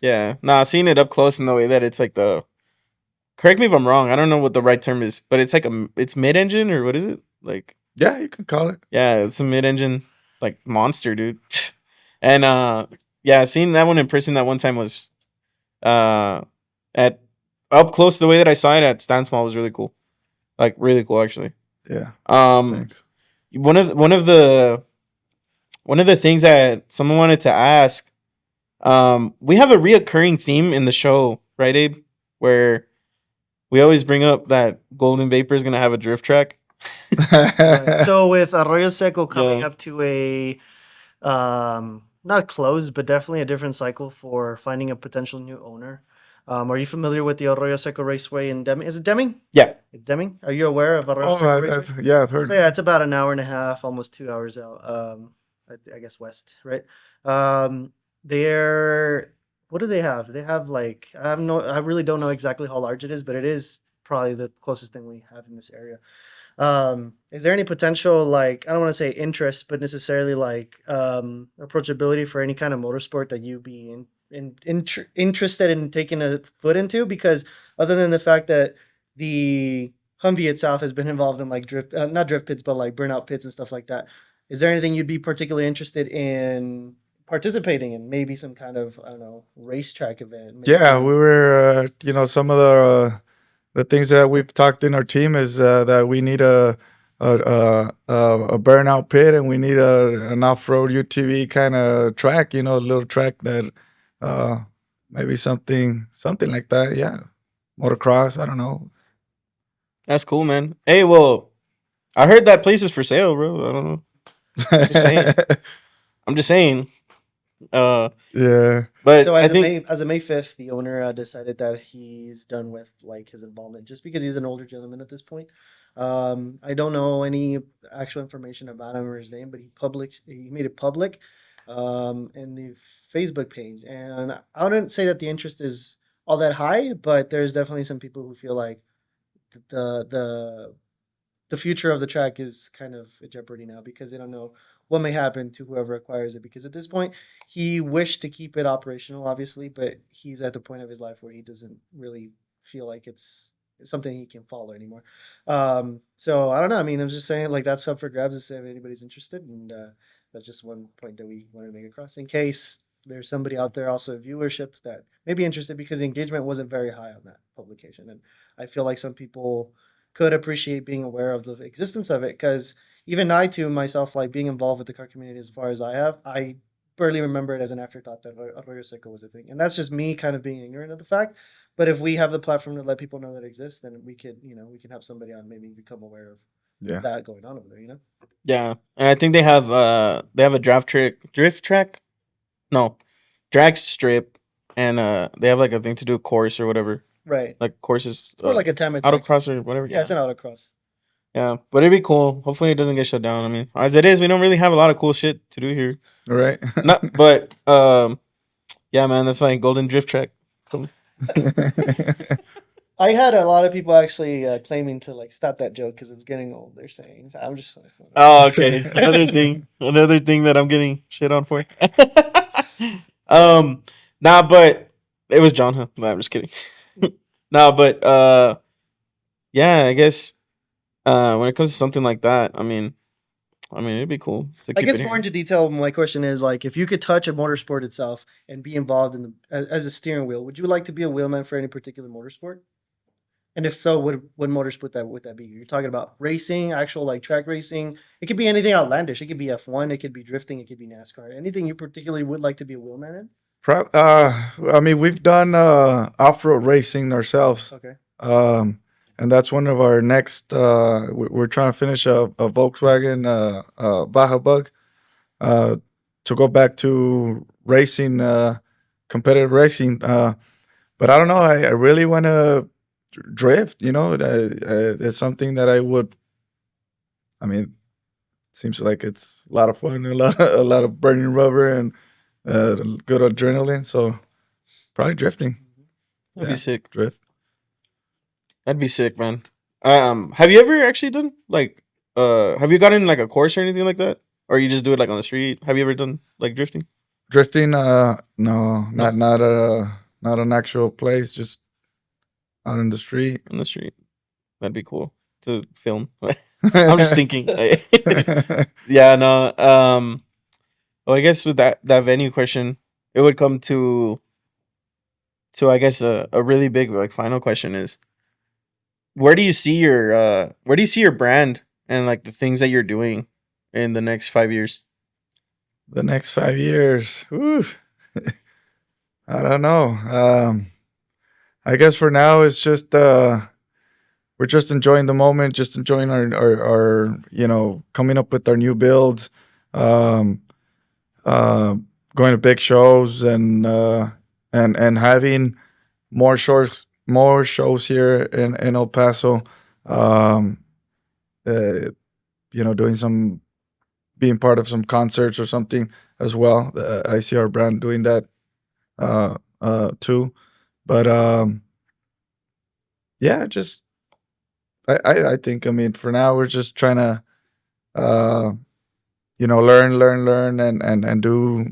Yeah. Nah, seeing it up close in the way that it's like correct me if I'm wrong, I don't know what the right term is, but it's like it's mid-engine, or what is it? Like, Yeah, you can call it. yeah, it's a mid-engine like monster, dude. And yeah, seeing that one in person that one time was at up close. The way that I saw it at Stand Small was really cool. Like really cool, actually. Yeah. Um, Thanks. one of the things that someone wanted to ask. We have a reoccurring theme in the show, right, Abe? Where we always bring up that Golden Vapor is gonna have a drift track. Right. So with Arroyo Seco coming Yeah. up to a not closed, but definitely a different cycle for finding a potential new owner. Are you familiar with the Arroyo Seco Raceway in Deming? Is it Deming? Yeah. Deming? Are you aware of Arroyo Oh, Seco Raceway? yeah, I've heard. So yeah, it's about an hour and a half, almost 2 hours out. I guess west, right? They're what do they have? They have like I really don't know exactly how large it is, but it is probably the closest thing we have in this area. Is there any potential, like, I don't want to say interest, but necessarily like approachability for any kind of motorsport that you be interested in taking a foot into? Because other than the fact that the Humvee itself has been involved in like drift, not drift pits, but like burnout pits and stuff like that. Is there anything you'd be particularly interested in participating in? Maybe some kind of, I don't know, racetrack event. Maybe. Yeah, we were. Some of the things that we've talked in our team is that we need a burnout pit, and we need an off-road UTV kind of track. A little track that maybe something like that. Yeah, motocross. I don't know. That's cool, man. Hey, well, I heard that place is for sale, bro. I don't know. Just saying. I'm just saying. Yeah. But So I as think May 5th, the owner decided that he's done with like his involvement, just because he's an older gentleman at this point. I don't know any actual information about him or his name, but he made it public in the Facebook page, and I wouldn't say that the interest is all that high, but there's definitely some people who feel like the the the future of the track is kind of in jeopardy now because they don't know what may happen to whoever acquires it. Because at this point, he wished to keep it operational, obviously, but he's at the point of his life where he doesn't really feel like it's something he can follow anymore. So I don't know. I mean, I'm just saying like that's up for grabs if anybody's interested, and that's just one point that we wanted to make across in case there's somebody out there also in viewership that may be interested because the engagement wasn't very high on that publication, and I feel like some people could appreciate being aware of the existence of it because even I too myself like being involved with the car community as far as I barely remember it as an afterthought that Arroyo Seco was a thing, and that's just me kind of being ignorant of the fact. But if we have the platform to let people know that it exists, then we could we can have somebody on maybe become aware of Yeah. that going on over there. yeah, and I think they have a drift track, no, drag strip, and they have like a thing to do a course or whatever, Right. like courses, It's more like a time attack. autocross or whatever. Yeah, it's an autocross. Yeah, but it'd be cool. Hopefully, it doesn't get shut down. I mean, as it is, we don't really have a lot of cool shit to do here. All right. Not, but yeah, man, that's fine. Golden Drift Track. Cool. I had a lot of people actually claiming to like stop that joke because it's getting old. They're saying I'm just like, Oh, okay. Another thing that I'm getting shit on for. Nah, but it was John, huh? Nah, I'm just kidding. Nah, but yeah, I guess when it comes to something like that, I mean, it'd be cool to I keep guess it more here. into detail. My question is like, if you could touch a motorsport itself and be involved in as a steering wheel, would you like to be a wheelman for any particular motorsport? And if so, what motorsport that would that be? You're talking about racing, actual like track racing. It could be anything outlandish. It could be F1. It could be drifting. It could be NASCAR. Anything you particularly would like to be a wheelman in? I mean, we've done off-road racing ourselves. Okay. And that's one of our next. We're trying to finish a Volkswagen Baja Bug to go back to racing, competitive racing. But I don't know. I really want to drift. It's something that I would. I mean, seems like it's a lot of fun, a lot of burning rubber and good adrenaline. So probably drifting. That'd be sick. Drift. That'd be sick, man. Have you ever actually done like have you gotten like a course or anything like that, or you just do it like on the street? Have you ever done like drifting? Drifting, no, not an actual place, just out in the street. On the street, that'd be cool. to film. I'm just thinking. Yeah, no. Well, I guess with that venue question, it would come to I guess a really big like final question is where do you see your brand and like the things that you're doing in the next 5 years? The next 5 years. Whew, I don't know. I guess for now it's just we're just enjoying the moment, just enjoying our coming up with our new builds, um, uh, going to big shows and having more shows here in El Paso. Um, uh, doing some being part of some concerts or something as well. I see our brand doing that too. But yeah, just I think I mean for now we're just trying to uh, learn and do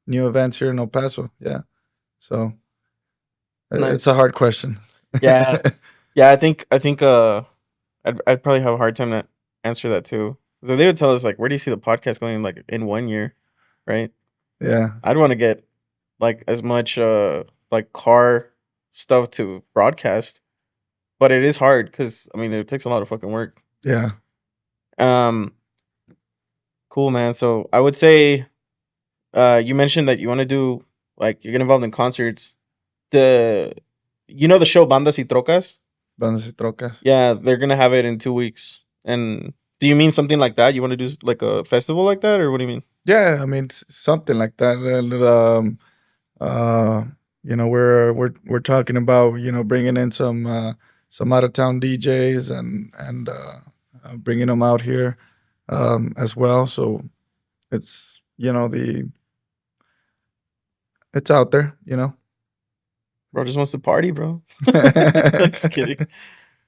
new events here in El Paso. Yeah, so it's Nice. a hard question. Yeah. Yeah, I think I'd probably have a hard time to answer that too. So they would tell us like where do you see the podcast going like in 1 year, right? Yeah, I'd want to get like as much like car stuff to broadcast, but it is hard cuz I mean it takes a lot of fucking work. yeah. Um cool, man. So I would say you mentioned that you want to do like you get involved in concerts. The the show Bandas y Trocas? Bandas y trocas. Yeah, they're going to have it in 2 weeks. And do you mean something like that? You want to do like a festival like that or what do you mean? Yeah, I mean something like that. Uh, we're talking about bringing in some out of town DJs and bringing them out here as well. So it's it's out there. Bro just wants to party, bro. Just kidding.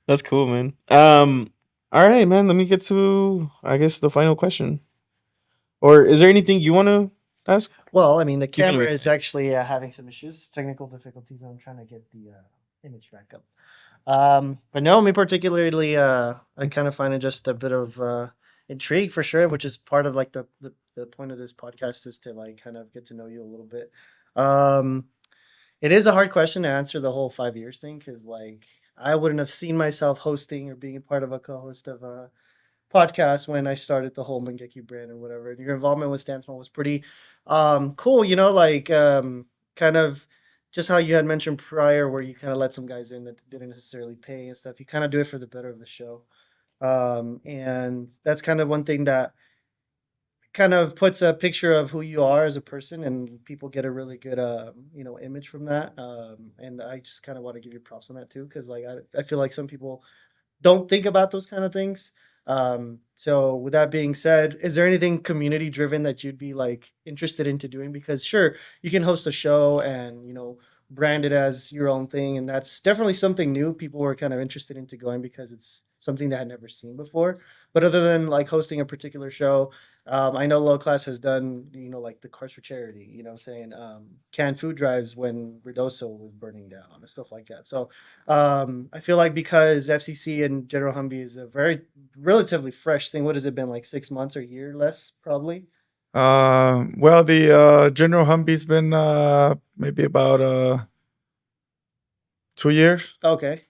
That's cool, man. All right, man. Let me get to I guess the final question. Or is there anything you want to ask? Well, I mean, the You can camera leave. is actually having some issues, technical difficulties. I'm trying to get the image back up. But no, me particularly, I kind of find it just a bit of intrigue for sure, which is part of like the point of this podcast is to like kind of get to know you a little bit. Um, it is a hard question to answer the whole 5 years thing because like I wouldn't have seen myself hosting or being a part of a co-host of a podcast when I started the whole Mangeki brand and whatever. And your involvement with Stansmall was pretty cool, like kind of just how you had mentioned prior where you kind of let some guys in that didn't necessarily pay and stuff. You kind of do it for the better of the show. And that's kind of one thing that kind of puts a picture of who you are as a person and people get a really good image from that. And I just kind of want to give you props on that too because like I feel like some people don't think about those kind of things. So with that being said, is there anything community driven that you'd be like interested into doing? Because sure, you can host a show and brand it as your own thing, and that's definitely something new. People were kind of interested into going because it's something they had never seen before. But other than like hosting a particular show, I know Low Class has done, like the Cars for Charity, what I'm saying, canned food drives when Redoso was burning down and stuff like that. So I feel like because FCC and General Humvee is a very relatively fresh thing. What has it been like 6 months or a year less, probably? Well, the General Humvee's been maybe about 2 years. Okay.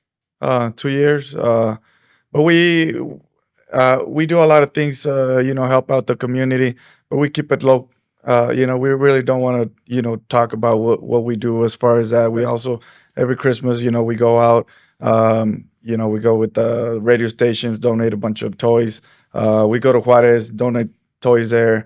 2 years. But we do a lot of things, help out the community, but we keep it low. We really don't want to, talk about what we do as far as that. We also, every Christmas, we go out, we go with the radio stations, donate a bunch of toys. We go to Juarez, donate toys there.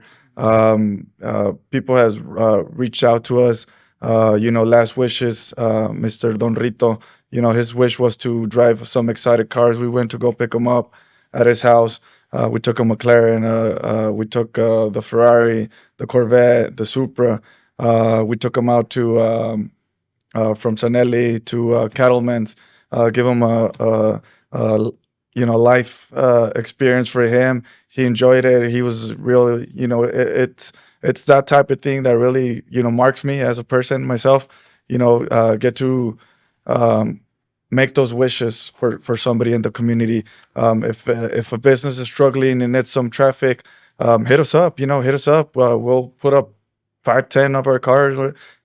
People has reached out to us. Last wishes, Mr. Don Rito, his wish was to drive some excited cars. We went to go pick him up at his house. We took a McLaren. We took the Ferrari, the Corvette, the Supra. We took him out to from Sanelli to Cattleman's. Give him a life experience for him. He enjoyed it. He was really, it's that type of thing that really, marks me as a person myself. Get to make those wishes for somebody in the community. If a business is struggling and needs some traffic, hit us up. Hit us up. We'll put up 5, 10 of our cars.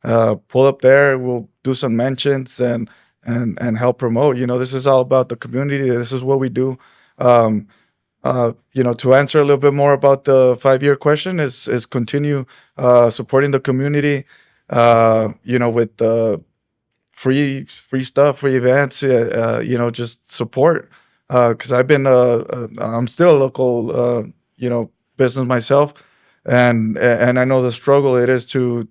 Pull up there. We'll do some mentions and help promote. This is all about the community. This is what we do. To answer a little bit more about the 5-year question is continue supporting the community. With free stuff, free events. Just support. Because I'm still a local business myself, and I know the struggle it is to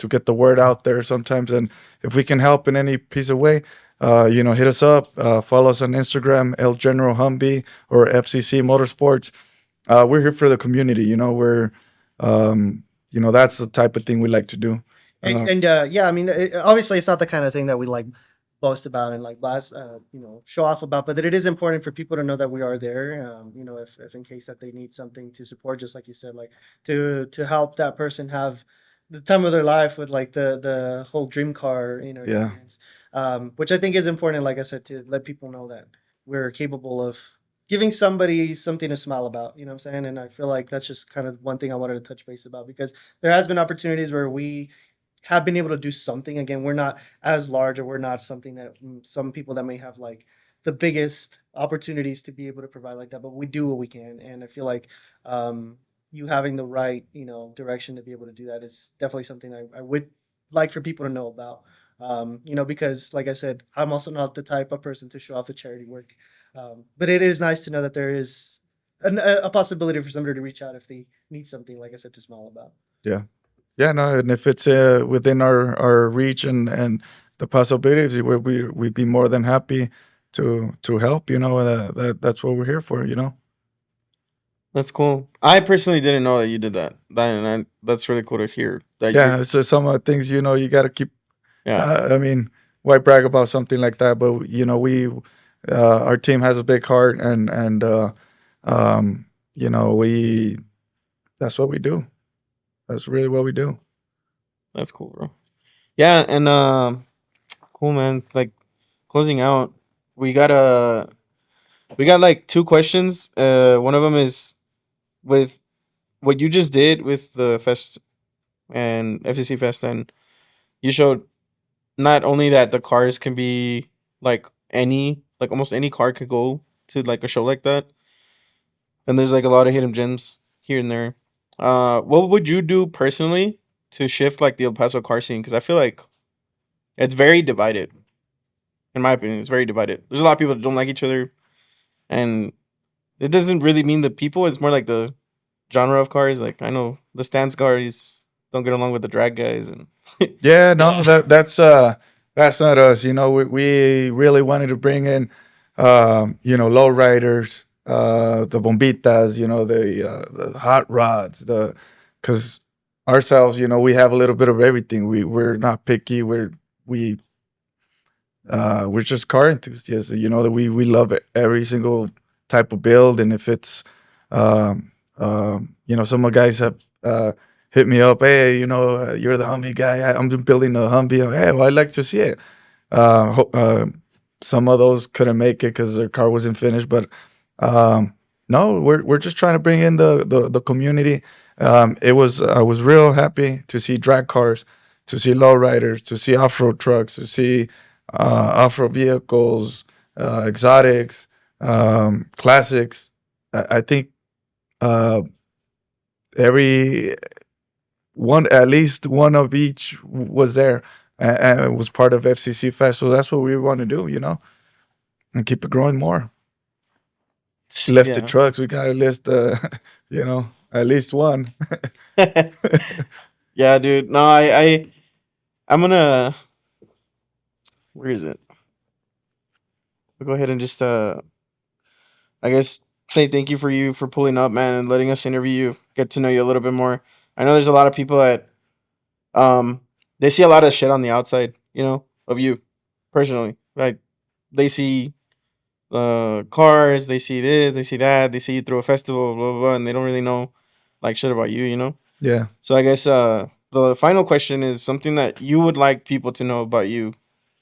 get the word out there sometimes. And if we can help in any piece of way, hit us up. Follow us on Instagram, General Humvee or FCC Motorsports. We're here for the community. We're that's the type of thing we like to do. Yeah, I mean, obviously, it's not the kind of thing that we like boast about and like blast, show off about, but that it is important for people to know that we are there. If in case that they need something to support, just like you said, like to help that person have the time of their life with like the whole dream car, experience. Which I think is important. Like I said, to let people know that we're capable of giving somebody something to smile about. You know what I'm saying? And I feel like that's just kind of one thing I wanted to touch base about, because there has been opportunities where we have been able to do something. Again, we're not as large, or we're not something that some people that may have like the biggest opportunities to be able to provide like that, but we do what we can. And I feel like you having the right, direction to be able to do that is definitely something I would like for people to know about. Because like I said, I'm also not the type of person to show off the charity work. But it is nice to know that there is a possibility for somebody to reach out if they need something, like I said, to smile about. Yeah. Yeah, no, and if it's within our reach and the possibilities, we'd be more than happy to help. That's what we're here for. That's cool. I personally didn't know that you did that. That's really cool to hear. Yeah, so some of the things you got to keep. Yeah. I mean, why brag about something like that? But we our team has a big heart, and we that's what we do. That's really what we do. That's cool, bro. Yeah, and cool, man. Like closing out, we got like 2 questions. One of them is with what you just did with the fest and FCC Fest, and you showed not only that the cars can be like almost any car could go to like a show like that, and there's like a lot of hidden gems here and there. What would you do personally to shift like the El Paso car scene? Because I feel like it's very divided. In my opinion, it's very divided. There's a lot of people that don't like each other, and it doesn't really mean the people. It's more like the genre of cars. Like I know the stance guys don't get along with the drag guys, and Yeah, no, that's not us. We really wanted to bring in low riders, the bombitas, the hot rods, because ourselves, we have a little bit of everything. We're not picky. We're just car enthusiasts. That we love every single type of build, and if it's some of the guys have hit me up. Hey, you're the Humvee guy. I'm building a Humvee. Hey, well, I'd like to see it. Some of those couldn't make it because their car wasn't finished, but no, we're just trying to bring in the community. I was real happy to see drag cars, to see lowriders, to see off-road trucks, to see off-road vehicles, exotics, classics. I think at least one of each was there, and it was part of FCC Fest. So that's what we want to do, and keep it growing more. Lifted trucks, we gotta list at least one. Yeah, dude. No, I'm gonna. Where is it? We'll go ahead and just I guess say thank you for pulling up, man, and letting us interview you, get to know you a little bit more. I know there's a lot of people that they see a lot of shit on the outside, of you personally. Like they see cars, they see this, they see that, they see you through a festival, blah blah blah, and they don't really know like shit about you. Yeah. So I guess the final question is something that you would like people to know about you.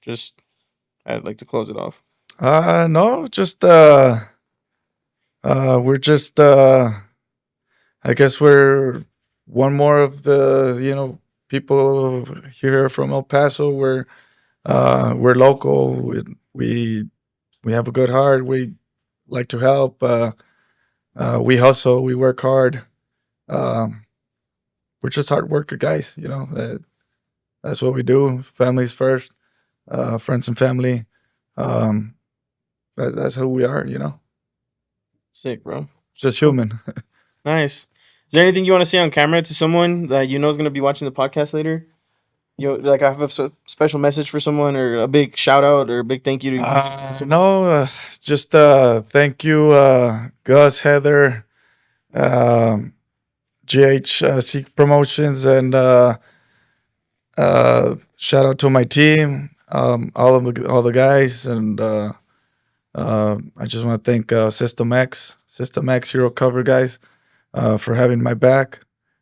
Just I'd like to close it off. No, just we're just I guess we're one more of the people here from El Paso. We're local. We have a good heart. We like to help. We hustle. We work hard. We're just hard worker guys. That's what we do. Families first. Friends and family. That's who we are. Sick, bro. Just human. Nice. Is there anything you want to say on camera to someone that you know is going to be watching the podcast later? Like I have a special message for someone, or a big shout out, or a big thank you to. No, just thank you, Gus, Heather, GHC Promotions, and shout out to my team, all the guys, and I just want to thank System X Hero Cover guys for having my back,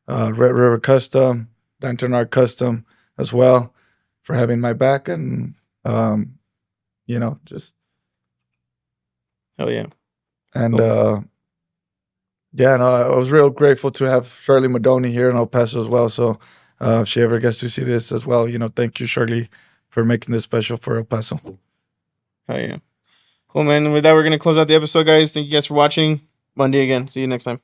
Red River Custom, Lantern Art Custom as well for having my back, and just Hell yeah. and Cool. I was real grateful to have Shirley Madoni here in El Paso as well. So if she ever gets to see this as well, thank you, Shirley, for making this special for El Paso. Hell yeah. Cool, man. And with that, we're going to close out the episode, guys. Thank you guys for watching. Monday again. See you next time.